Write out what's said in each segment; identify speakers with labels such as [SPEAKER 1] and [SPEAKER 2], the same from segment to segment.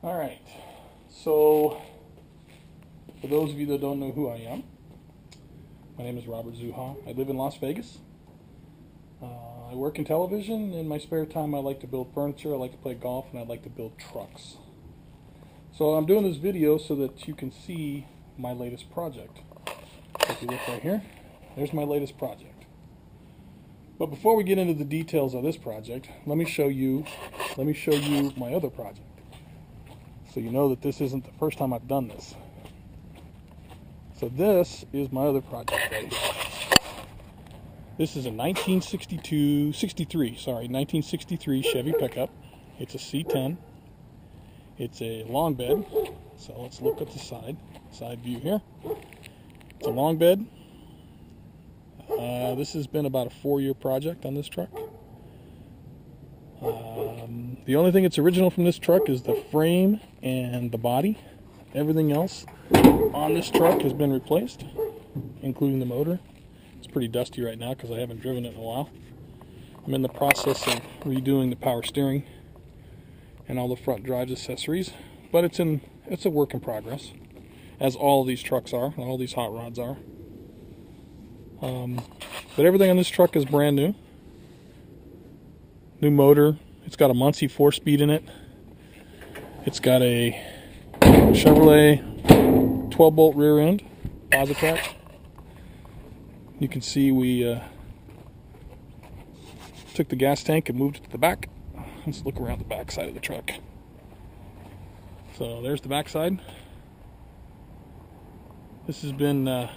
[SPEAKER 1] Alright, so for those of you that don't know who I am, my name is Robert Zuha. I live in Las Vegas. I work in television. In my spare time I like to build furniture, I like to play golf, and I like to build trucks. So I'm doing this video so that you can see my latest project. If you look right here, there's my latest project. But before we get into the details of this project, let me show you my other project, so you know that this isn't the first time I've done this. So this is my other project right here. This is a 1963 Chevy pickup. It's a C10. It's a long bed. So let's look at the side view here. It's a long bed. This has been about a 4-year project on this truck. The only thing that's original from this truck is the frame and the body. Everything else on this truck has been replaced, including the motor. It's pretty dusty right now because I haven't driven it in a while. I'm in the process of redoing the power steering and all the front drive accessories, but it's a work in progress, as all of these trucks are, all these hot rods are. But everything on this truck is brand new. New motor. It's got a Muncie 4-speed in it. It's got a Chevrolet 12-bolt rear end, Positrack. You can see we took the gas tank and moved it to the back. Let's look around the back side of the truck. So there's the back side. This has been a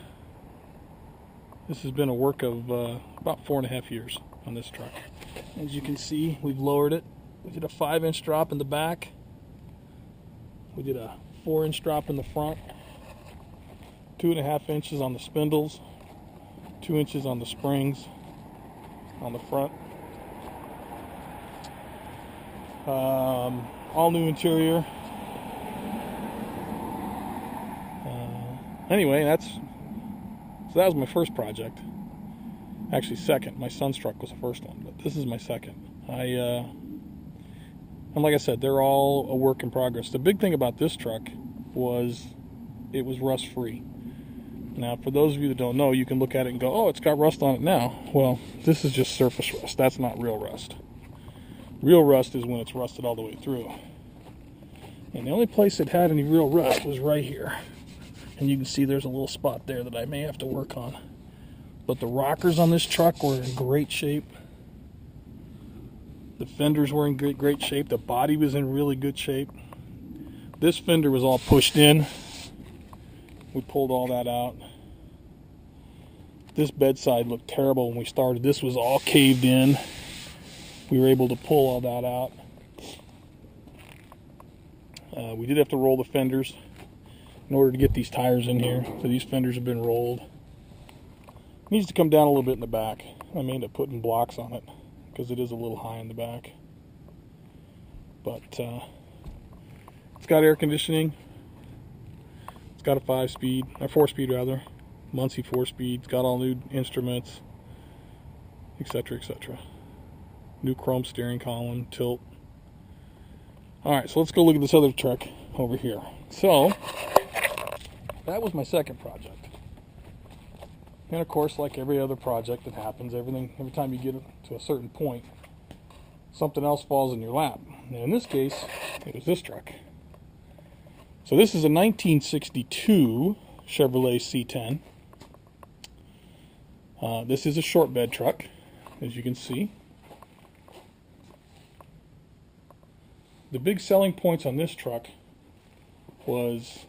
[SPEAKER 1] work of about 4.5 years on this truck. As you can see, we've lowered it. We did a 5-inch drop in the back. We did a 4-inch drop in the front. 2.5 inches on the spindles. 2 inches on the springs on the front. All new interior. Anyway, that was my first project. Actually, second. My son's truck was the first one, but this is my second. And like I said, they're all a work in progress. The big thing about this truck was it was rust free. Now, for those of you that don't know, you can look at it and go, oh, it's got rust on it now. Well, this is just surface rust. That's not real rust. Real rust is when it's rusted all the way through. And the only place it had any real rust was right here. And you can see there's a little spot there that I may have to work on. But the rockers on this truck were in great shape. The fenders were in great shape. The body was in really good shape. This fender was all pushed in. We pulled all that out. This bedside looked terrible when we started. This was all caved in. We were able to pull all that out. We did have to roll the fenders in order to get these tires in here. So these fenders have been rolled. It needs to come down a little bit in the back. I may end up putting blocks on it because it is a little high in the back. But it's got air conditioning. It's got a 5-speed, or 4-speed rather, Muncie 4-speed. It's got all new instruments, etc., etc. New chrome steering column, tilt. Alright, so let's go look at this other truck over here. So, that was my second project. And of course, like every other project that happens, every time you get to a certain point, something else falls in your lap. And in this case, it was this truck. So this is a 1962 Chevrolet C10. This is a short bed truck, as you can see. The big selling points on this truck was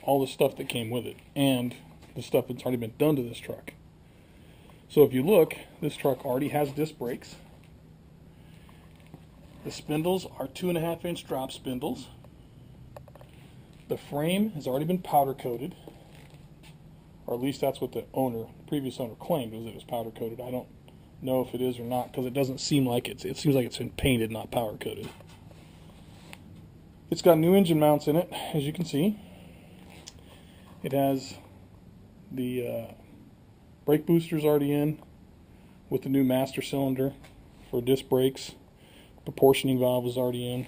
[SPEAKER 1] all the stuff that came with it, and the stuff that's already been done to this truck. So if you look, this truck already has disc brakes. The spindles are 2.5-inch drop spindles. The frame has already been powder coated, or at least that's what the previous owner claimed, was that it was powder coated. I don't know if it is or not, because it doesn't seem like it seems like it's been painted, not powder coated. It's got new engine mounts in it, as you can see. It has the brake boosters already in with the new master cylinder for disc brakes. Proportioning valve is already in.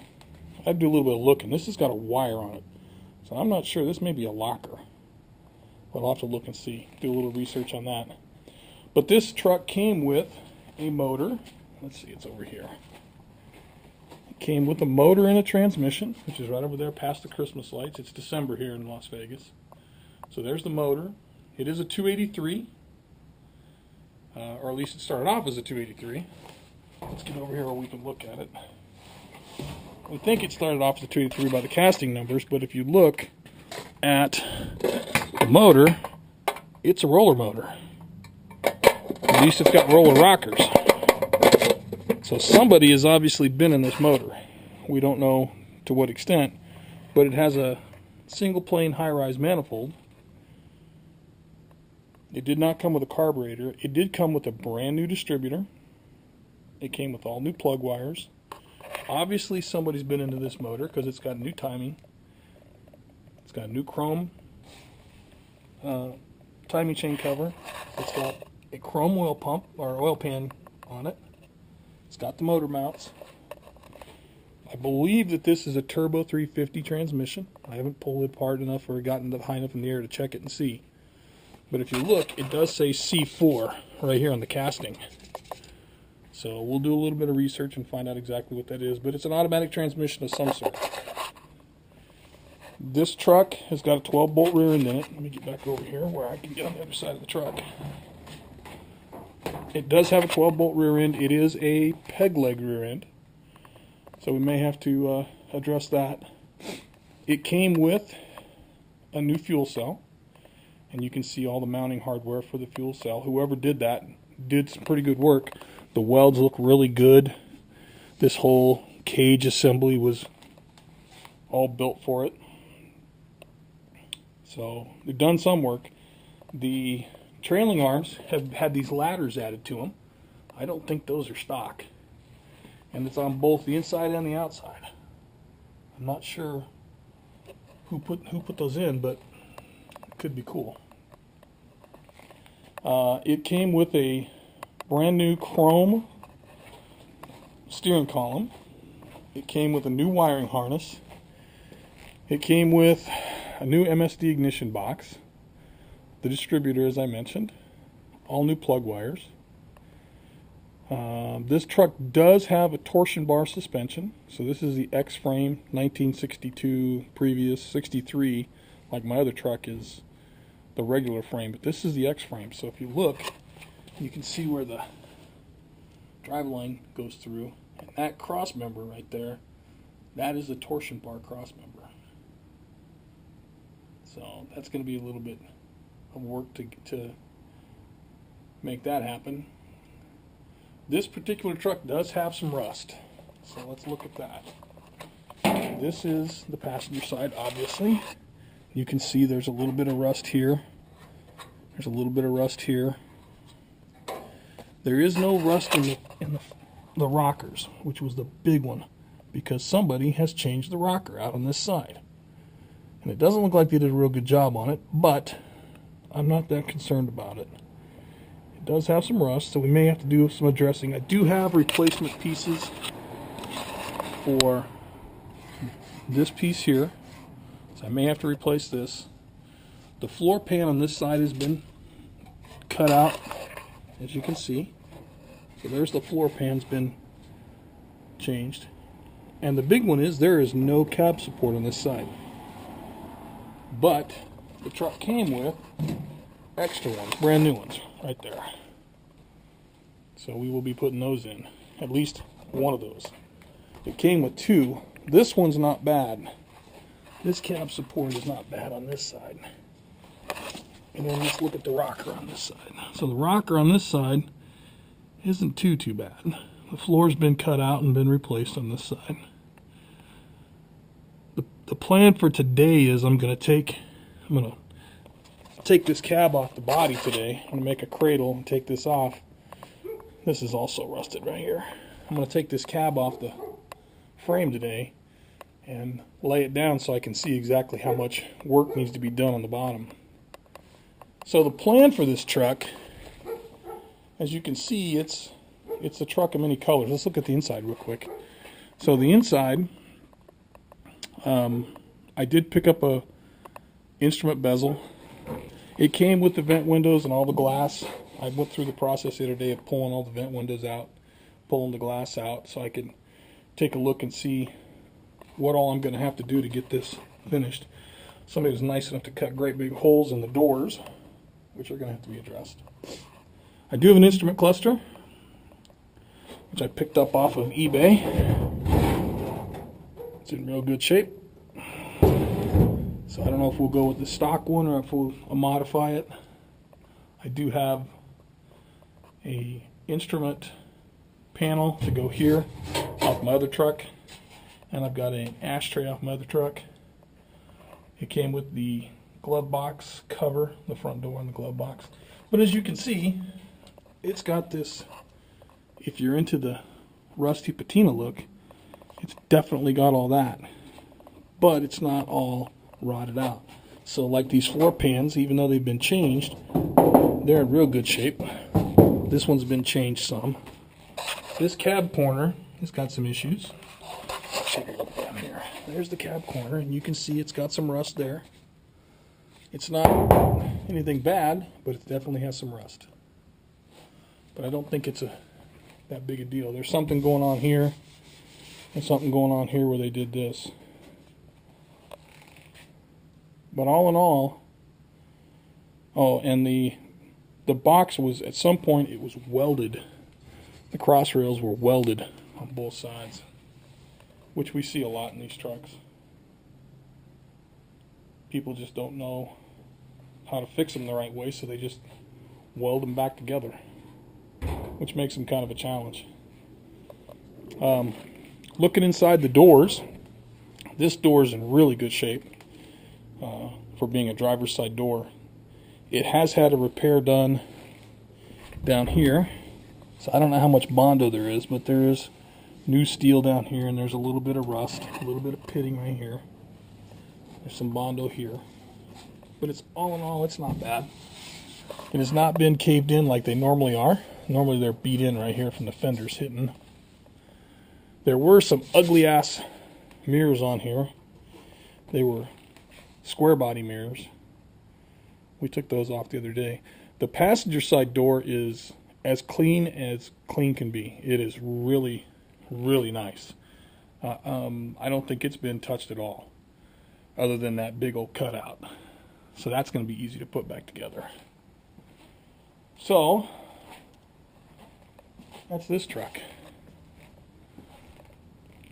[SPEAKER 1] I'd do a little bit of looking. This has got a wire on it, so I'm not sure. This may be a locker, but I'll have to look and see, do a little research on that. But this truck came with a motor. Let's see, it's over here. It came with a motor and a transmission, which is right over there past the Christmas lights. It's December here in Las Vegas. So there's the motor. It is a 283, or at least it started off as a 283. Let's get over here where we can look at it. We think it started off as a 283 by the casting numbers, but if you look at the motor, it's a roller motor. At least it's got roller rockers. So somebody has obviously been in this motor. We don't know to what extent, but it has a single plane high-rise manifold. It did not come with a carburetor. It did come with a brand new distributor. It came with all new plug wires. Obviously somebody's been into this motor because it's got new timing. It's got a new chrome timing chain cover. It's got a chrome oil pump or oil pan on it. It's got the motor mounts. I believe that this is a turbo 350 transmission. I haven't pulled it apart enough or gotten high enough in the air to check it and see. But if you look, it does say C4 right here on the casting. So we'll do a little bit of research and find out exactly what that is. But it's an automatic transmission of some sort. This truck has got a 12-bolt rear end in it. Let me get back over here where I can get on the other side of the truck. It does have a 12-bolt rear end. It is a peg leg rear end. So we may have to address that. It came with a new fuel cell. And you can see all the mounting hardware for the fuel cell. Whoever did that did some pretty good work. The welds look really good. This whole cage assembly was all built for it. So they've done some work. The trailing arms have had these ladders added to them. I don't think those are stock. And it's on both the inside and the outside. I'm not sure who put those in, but it could be cool. It came with a brand new chrome steering column. It came with a new wiring harness. It came with a new MSD ignition box, the distributor as I mentioned, all new plug wires. This truck does have a torsion bar suspension, so this is the X-frame 1962 previous 63, like my other truck is the regular frame, but this is the X-frame. So if you look, you can see where the drive line goes through, and that cross member right there, that is the torsion bar cross member. So that's going to be a little bit of work to make that happen. This particular truck does have some rust, so let's look at that. This is the passenger side, obviously. You can see there's a little bit of rust here. There's a little bit of rust here. There is no rust in the rockers, which was the big one, because somebody has changed the rocker out on this side. And it doesn't look like they did a real good job on it, but I'm not that concerned about it. It does have some rust, so we may have to do some addressing. I do have replacement pieces for this piece here, so I may have to replace this. The floor pan on this side has been cut out, as you can see. So there's the floor pan's been changed. And the big one is there is no cab support on this side. But the truck came with extra ones, brand new ones, right there. So we will be putting those in, at least one of those. It came with two. This one's not bad. This cab support is not bad on this side. And then let's look at the rocker on this side. So the rocker on this side isn't too bad. The floor's been cut out and been replaced on this side. The plan for today is I'm gonna take this cab off the body today. I'm gonna make a cradle and take this off. This is also rusted right here. I'm gonna take this cab off the frame today and lay it down so I can see exactly how much work needs to be done on the bottom. So the plan for this truck, as you can see, it's a truck of many colors. Let's look at the inside real quick. So the inside I did pick up a instrument bezel. It came with the vent windows and all the glass. I went through the process the other day of pulling all the vent windows out, pulling the glass out, so I could take a look and see what all I'm going to have to do to get this finished. Somebody was nice enough to cut great big holes in the doors, which are going to have to be addressed. I do have an instrument cluster, which I picked up off of eBay. It's in real good shape. So I don't know if we'll go with the stock one or if we'll modify it. I do have a instrument panel to go here off my other truck, and I've got an ashtray off my other truck. It came with the glove box cover, the front door and the glove box. But as you can see, it's got this, if you're into the rusty patina look, it's definitely got all that. But it's not all rotted out. So like these floor pans, even though they've been changed, they're in real good shape. This one's been changed some. This cab corner has got some issues. Take a look down here. There's the cab corner, and you can see it's got some rust there. It's not anything bad, but it definitely has some rust. But I don't think it's that big a deal. There's something going on here, and something going on here where they did this. But all in all, oh, and the box was, at some point, it was welded. The cross rails were welded on both sides, which we see a lot in these trucks. People just don't know how to fix them the right way, so they just weld them back together, which makes them kind of a challenge. Looking inside the doors, this door is in really good shape for being a driver's side door. It has had a repair done down here, so I don't know how much Bondo there is, but there is new steel down here, and there's a little bit of rust, a little bit of pitting right here. There's some Bondo here, but it's all in all, it's not bad. It has not been caved in like they normally are. Normally they're beat in right here from the fenders hitting. There were some ugly ass mirrors on here. They were square body mirrors. We took those off the other day. The passenger side door is as clean can be. It is really, really nice. I don't think it's been touched at all, other than that big old cutout. So that's going to be easy to put back together. So that's this truck.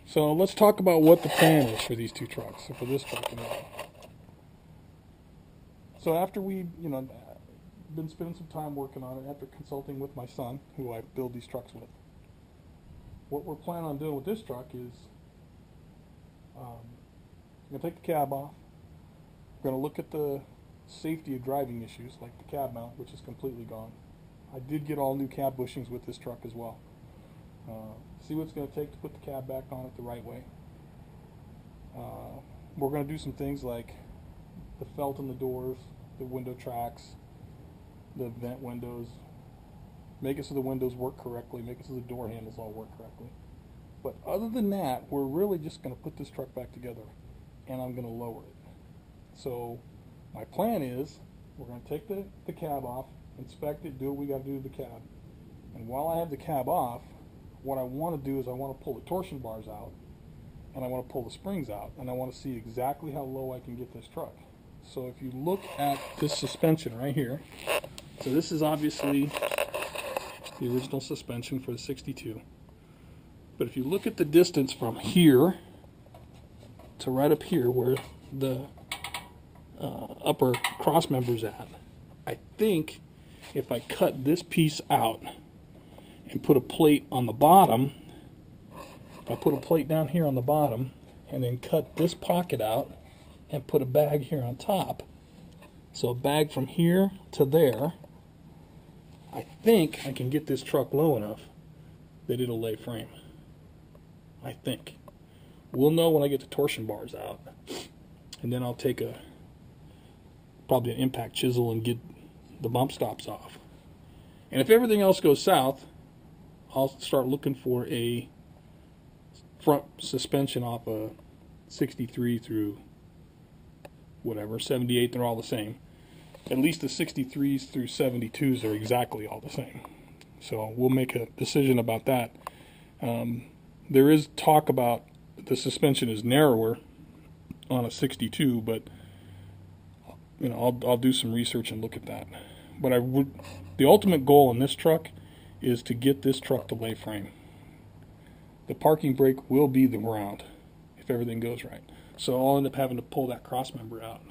[SPEAKER 1] So let's talk about what the plan is for these two trucks, or for this truck anyway. So after we, been spending some time working on it, after consulting with my son, who I build these trucks with, what we're planning on doing with this truck is I'm going to take the cab off. We're going to look at the safety of driving issues, like the cab mount, which is completely gone. I did get all new cab bushings with this truck as well. See what it's going to take to put the cab back on it the right way. We're going to do some things like the felt in the doors, the window tracks, the vent windows, make it so the windows work correctly, make it so the door handles all work correctly. But other than that, we're really just going to put this truck back together, and I'm going to lower it. So my plan is we're going to take the cab off, inspect it, do what we got to do to the cab. And while I have the cab off, what I want to do is I want to pull the torsion bars out, and I want to pull the springs out, and I want to see exactly how low I can get this truck. So if you look at this suspension right here, so this is obviously the original suspension for the 62. But if you look at the distance from here to right up here where the upper cross member's at, I think if I cut this piece out and put a plate on the bottom, if I put a plate down here on the bottom and then cut this pocket out and put a bag here on top, so a bag from here to there, I think I can get this truck low enough that it'll lay frame. I think. We'll know when I get the torsion bars out, and then I'll take probably an impact chisel and get the bump stops off. And if everything else goes south, I'll start looking for a front suspension off a 63 through whatever, 78, they're all the same. At least the 63s through 72s are exactly all the same. So we'll make a decision about that. There is talk about the suspension is narrower on a 62, but you know, I'll do some research and look at that. But the ultimate goal in this truck is to get this truck to lay frame. The parking brake will be the ground if everything goes right. So I'll end up having to pull that cross member out.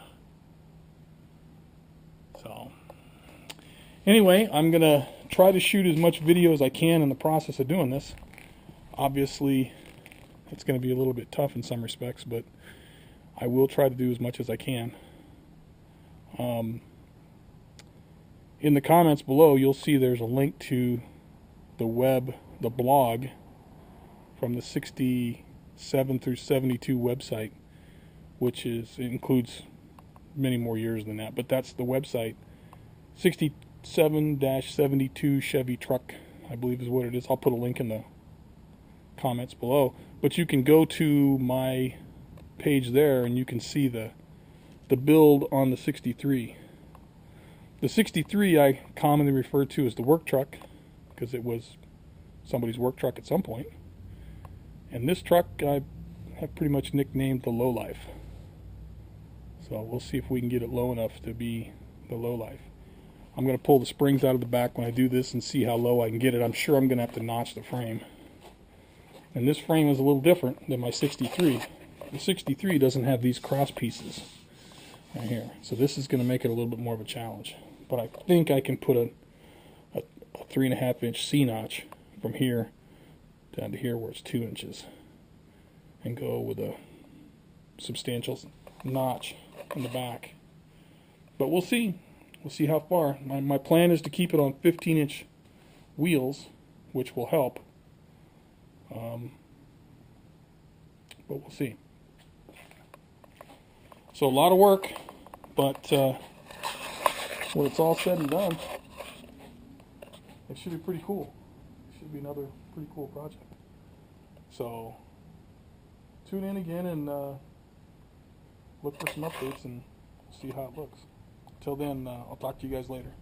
[SPEAKER 1] So anyway, I'm going to try to shoot as much video as I can in the process of doing this. Obviously, it's going to be a little bit tough in some respects, but I will try to do as much as I can. In the comments below, you'll see there's a link to the blog from the 67 through 72 website, which includes many more years than that, but that's the website. 67-72 Chevy truck, I believe is what it is. I'll put a link in the comments below, but you can go to my page there and you can see the build on the 63. The 63 I commonly refer to as the work truck because it was somebody's work truck at some point. And this truck I have pretty much nicknamed the lowlife. So we'll see if we can get it low enough to be the lowlife. I'm going to pull the springs out of the back when I do this and see how low I can get it. I'm sure I'm going to have to notch the frame. And this frame is a little different than my 63. The 63 doesn't have these cross pieces right here. So this is going to make it a little bit more of a challenge. But I think I can put a 3.5 inch C-notch from here down to here where it's 2 inches and go with a substantial notch in the back. But we'll see. We'll see how far. My plan is to keep it on 15-inch wheels, which will help. But we'll see. So a lot of work, but when it's all said and done, it should be pretty cool. It should be another pretty cool project. So tune in again and look for some updates and see how it looks. Till then, I'll talk to you guys later.